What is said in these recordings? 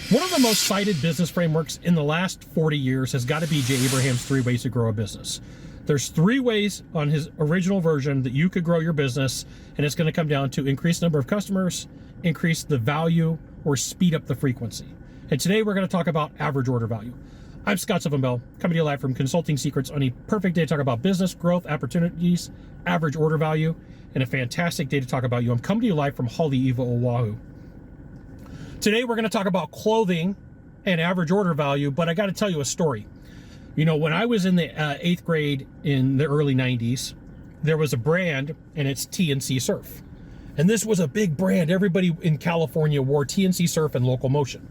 One of the most cited business frameworks in the last 40 years has got to be Jay Abraham's 3 ways to grow a business. There's 3 ways on his original version that you could grow your business, and it's going to come down to increase the number of customers, increase the value, or speed up the frequency. And today we're going to talk about average order value. I'm Scott Sylvan, coming to you live from Consulting Secrets on a perfect day to talk about business, growth, opportunities, average order value, and a fantastic day to talk about you. I'm coming to you live from Haleiwa, Oahu. Today we're going to talk about clothing and average order value, but I got to tell you a story. You know, when I was in the 8th grade in the early 90s, there was a brand, and it's TNC Surf. And this was a big brand. Everybody in California wore TNC Surf and Local Motion.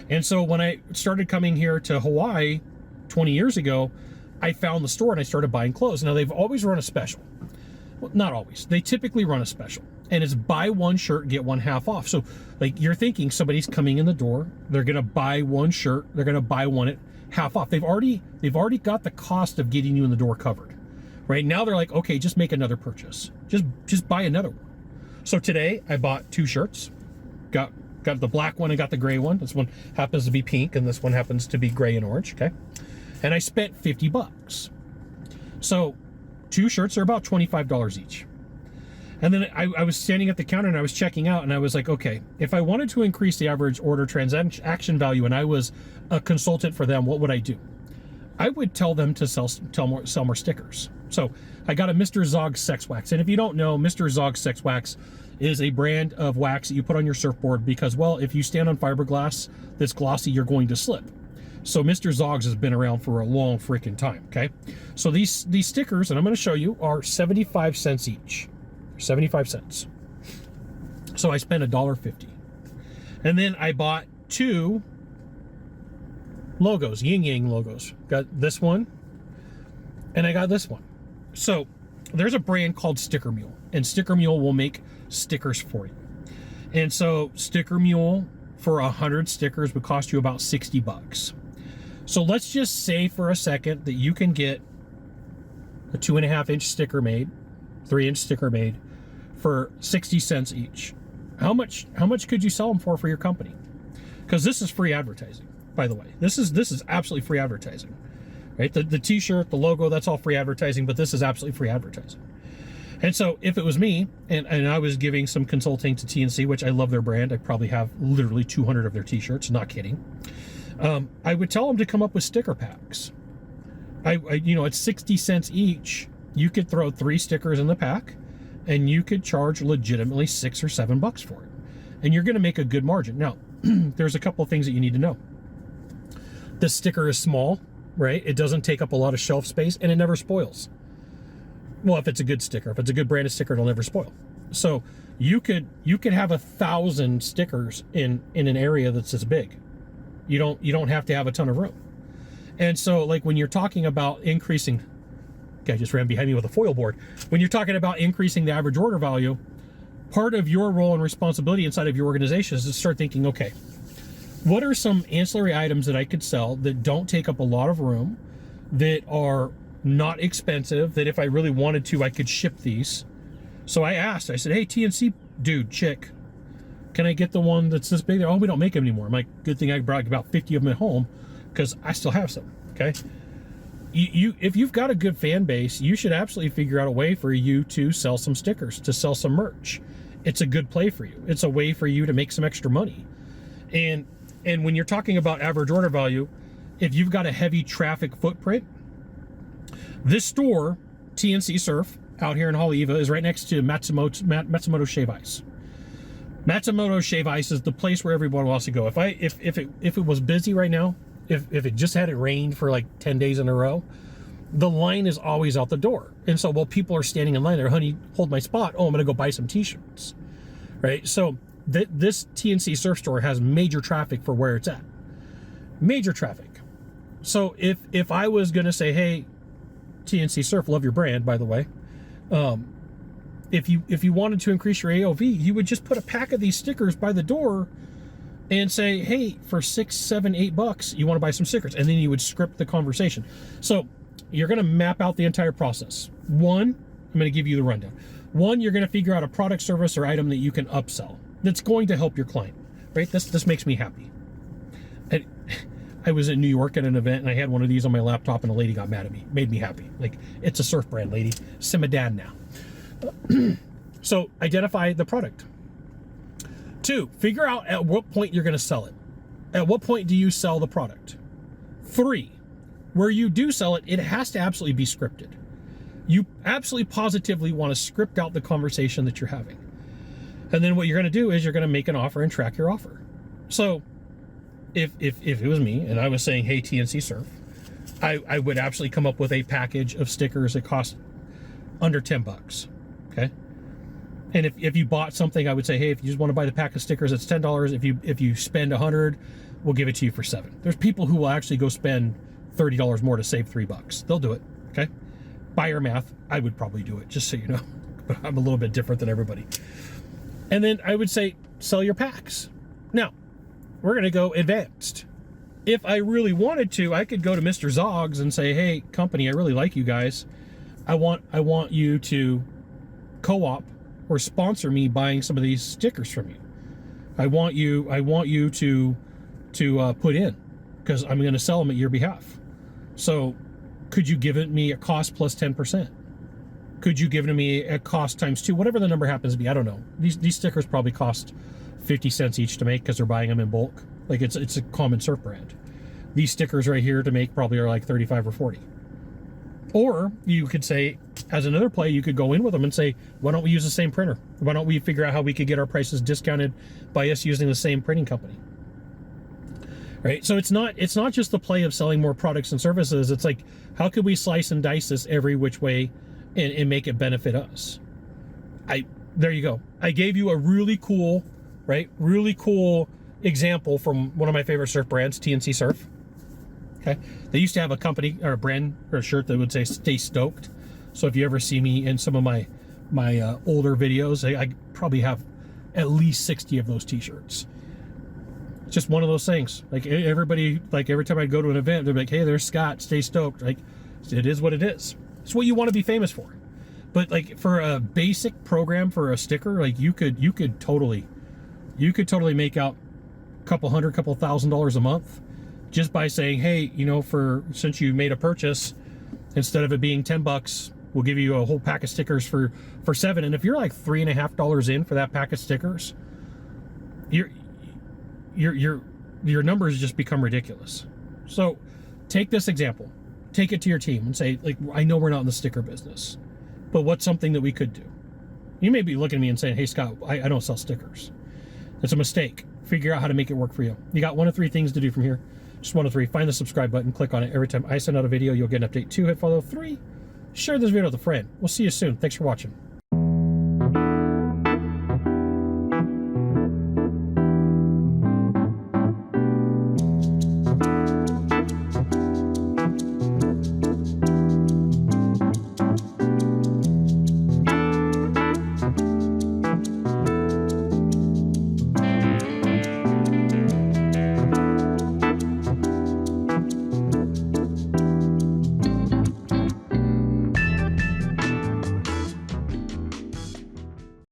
And so when I started coming here to Hawaii 20 years ago, I found the store and I started buying clothes. Now, they've always run a special. Well, not always. They typically run a special. And it's buy one shirt, get one half off. So, like, you're thinking somebody's coming in the door, they're going to buy one shirt, they're going to buy one at half off. They've already got the cost of getting you in the door covered. Right now, they're like, okay, just make another purchase. Just buy another one. So today, I bought 2 shirts. Got the black one and got the gray one. This one happens to be pink, and this one happens to be gray and orange, okay? And I spent $50. So 2 shirts are about $25 each. And then I was standing at the counter and I was checking out, and I was like, okay, if I wanted to increase the average order transaction value and I was a consultant for them, what would I do? I would tell them to sell more stickers. So I got a Mr. Zog Sex Wax. And if you don't know, Mr. Zog Sex Wax is a brand of wax that you put on your surfboard because, well, if you stand on fiberglass that's glossy, you're going to slip. So Mr. Zog's has been around for a long freaking time, okay? So these stickers, and I'm going to show you, are 75 cents each. 75 cents. So I spent $1.50. And then I bought 2 logos, yin yang logos. Got this one, and I got this one. So there's a brand called Sticker Mule, and Sticker Mule will make stickers for you. And so Sticker Mule for 100 stickers would cost you about $60. So let's just say for a second that you can get a 2.5-inch sticker made, 3-inch sticker made for 60 cents each. How much could you sell them for your company? Because this is free advertising, by the way. This is absolutely free advertising, right? The t-shirt, the logo, that's all free advertising, but this is absolutely free advertising. And so if it was me and I was giving some consulting to TNC, which I love their brand, I probably have literally 200 of their t-shirts, not kidding. I would tell them to come up with sticker packs. You know, at 60 cents each, you could throw 3 stickers in the pack, and you could charge legitimately $6 or $7 for it. And you're going to make a good margin. Now, there's a couple of things that you need to know. The sticker is small, right? It doesn't take up a lot of shelf space, and it never spoils. Well, if it's a good sticker, if it's a good branded sticker, it'll never spoil. So you could have 1,000 stickers in an area that's this big. You don't have to have a ton of room. And so, like, when you're talking about increasing, guy just ran behind me with a foil board. When you're talking about increasing the average order value, part of your role and responsibility inside of your organization is to start thinking, okay, what are some ancillary items that I could sell that don't take up a lot of room, that are not expensive, that if I really wanted to, I could ship these? So I said, hey, TNC dude, chick, can I get the one that's this big? Oh, we don't make them anymore. I'm like, good thing I brought about 50 of them at home because I still have some, okay? If you've got a good fan base, you should absolutely figure out a way for you to sell some stickers, to sell some merch. It's a good play for you. It's a way for you to make some extra money. And when you're talking about average order value, if you've got a heavy traffic footprint, this store, TNC Surf, out here in Haleiwa, is right next to Matsumoto Shave Ice. Matsumoto Shave Ice is the place where everyone wants to go. If it was busy right now, if it just hadn't rained for like 10 days in a row, the line is always out the door. And so while people are standing in line there, honey, hold my spot. Oh, I'm going to go buy some t-shirts, right? So this TNC Surf store has major traffic for where it's at. Major traffic. So if I was going to say, hey, TNC Surf, love your brand, by the way. If you wanted to increase your AOV, you would just put a pack of these stickers by the door and say, hey, for $6, $7, $8, you want to buy some stickers. And then you would script the conversation. So you're going to map out the entire process. 1, I'm going to give you the rundown. 1, you're going to figure out a product, service, or item that you can upsell that's going to help your client, right? This makes me happy. I was in New York at an event and I had one of these on my laptop and a lady got mad at me. Made me happy. Like, it's a surf brand, lady. Simadad now. So identify the product. 2, figure out at what point you're going to sell it. At what point do you sell the product? 3, where you do sell it, it has to absolutely be scripted. You absolutely positively want to script out the conversation that you're having. And then what you're going to do is you're going to make an offer and track your offer. So if it was me and I was saying, hey, TNC Surf, I would absolutely come up with a package of stickers that cost under $10. Okay. And if you bought something, I would say, hey, if you just want to buy the pack of stickers, it's $10. If you spend $100, we'll give it to you for $7. There's people who will actually go spend $30 more to save $3. They'll do it. Okay. Buyer math, I would probably do it, just so you know. But I'm a little bit different than everybody. And then I would say, sell your packs. Now, we're going to go advanced. If I really wanted to, I could go to Mr. Zoggs and say, hey, company, I really like you guys. I want you to co-op or sponsor me buying some of these stickers from you. I want you to put in, because I'm going to sell them at your behalf. So could you give it me a cost plus 10%? Could you give it to me at cost times 2? Whatever the number happens to be, I don't know. These stickers probably cost 50 cents each to make because they're buying them in bulk. Like, it's a common surf brand. These stickers right here to make probably are like 35 or 40. Or you could say, as another play, you could go in with them and say, why don't we use the same printer? Why don't we figure out how we could get our prices discounted by us using the same printing company? Right? So it's not just the play of selling more products and services. It's like, how could we slice and dice this every which way and make it benefit us? There you go. I gave you a really cool, right? Really cool example from one of my favorite surf brands, TNC Surf. Okay. They used to have a company or a brand or a shirt that would say "Stay Stoked." So if you ever see me in some of my older videos, I probably have at least 60 of those t-shirts. Just one of those things. Like, everybody, like, every time I go to an event, they're like, hey, there's Scott, stay stoked. Like, it is what it is. It's what you want to be famous for. But like, for a basic program for a sticker, like, you could totally make out couple $1,000 a month just by saying, hey, you know, since you made a purchase, instead of it being $10, we'll give you a whole pack of stickers for $7. And if you're like $3.50 in for that pack of stickers, your numbers just become ridiculous. So take this example, take it to your team and say, like, I know we're not in the sticker business, but what's something that we could do? You may be looking at me and saying, hey, Scott, I don't sell stickers. That's a mistake. Figure out how to make it work for you. You got 1 of 3 things to do from here. Just 1 of 3. Find the subscribe button, click on it. Every time I send out a video, you'll get an update. 2, hit follow. 3, share this video with a friend. We'll see you soon. Thanks for watching.